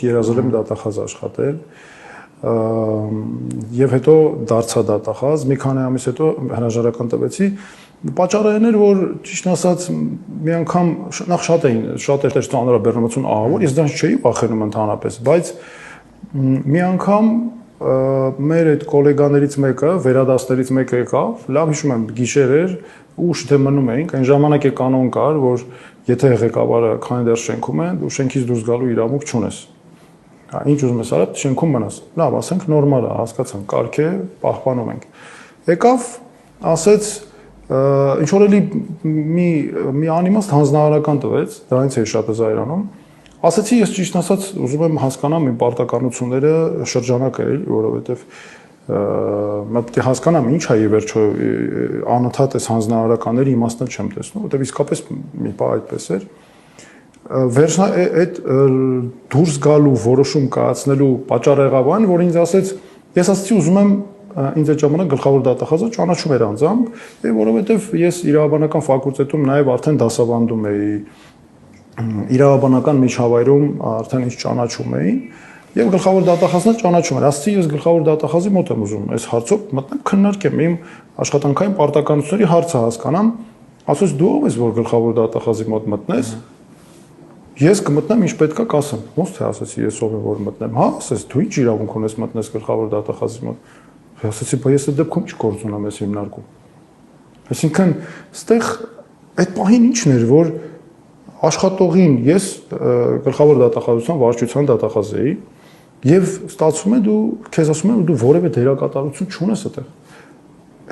երազել եմ դատախազ աշխատել եւ հետո դարձա դատախազ, մի քանի ամիս հետո հրաժարական տվեցի։ Պատճառը այն էր, որ ճիշտ ասած մի անգամ նախ շատ էր ծանրաբեռնություն ահավոր, ես դրանից չէի վախենում ընդհանրապես, բայց մի անգամ մեր այդ գոլեգաներից մեկը, վերադասներից մեկը եկավ, լավ հիշում եմ, գիշեր էր, ուշ թե մնում էինք, այն ժամանակ է կանոն կար, որ եթե ղեկավարը քանի դեռ շենքում է, դու շենքից դուրս գալու իրավունք չունես։ Ինչ ուզում ես արա, շենքում մնաս։ Լավ, ասենք նորմալ է, հասկացանք, կարգ է, պահպանում ենք։ Եկավ, ասեց, ինչ որ էլի մի անիմաստ հանձնարարական տվեց, դրանից էի շատ զայրանում։ Ասեցի, ես ճիշտ ասած ուզում եմ հասկանամ իմ պարտականությունները շրջանակ էր, որովհետև պետք է հասկանամ ինչ է ի վերջո անընդհատ այս հանձնարարականների իմաստն չեմ տեսնում, որովհետև իսկապես մի բան այդպես էր։ Այդ դուրս գալու որոշում կայացնելու պատճառը եղավ այն, որ ինձ ասեց, ես ասացի ուզում եմ ինձ այդ ժամանակ գլխավոր դատախազը ճանաչում էր անձամբ, որովհետև ես իրավաբանական ֆակուլտետում նաև արդեն դասավանդում էի, իրավաբանական միջավայրում արդեն ինձ ճանաչում էին, եւ գլխավոր դատախազն էլ ճանաչում էր։ Ասացի, ես գլխավոր դատախազի մոտ եմ ուզում այս հարցով մտնեմ, քննարկեմ իմ աշխատանքային պարտականությունների հարցը հասկանամ։ Ասես դու ով ես, որ գլխավոր դատախազի մոտ մտնես։ Ես կմտնեմ ինչ պետքա կասեմ։ Ոնց թե ասեցի, ես ով եմ որ մտնեմ։ Հա, ասես դու ինչ իրավունք ունես մտնես գլխավոր դատախազի մոտ։ Ասեցի, բայց ես այդ դեպքում ինչ գործ ունեմ ես հիմնարկում։ Այսինքն, այստեղ այդ պահին ինչն էր, որ աշխատողին ես գլխավոր դատախազության վարչության դատախազ էի եւ ստացվում է դու քեզ ասում են դու որևէ դերակատարություն չունես այդտեղ։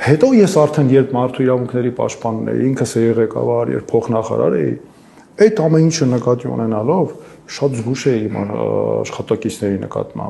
Հետո ես արդեն երբ մարդու իրավունքների պաշտպանն էի, ինքս էի ղեկավար, երբ փոխնախարար էի, այդ ամեն ինչը նկատի ունենալով շատ զգուշ էի իմ աշխատակիցների նկատմամբ,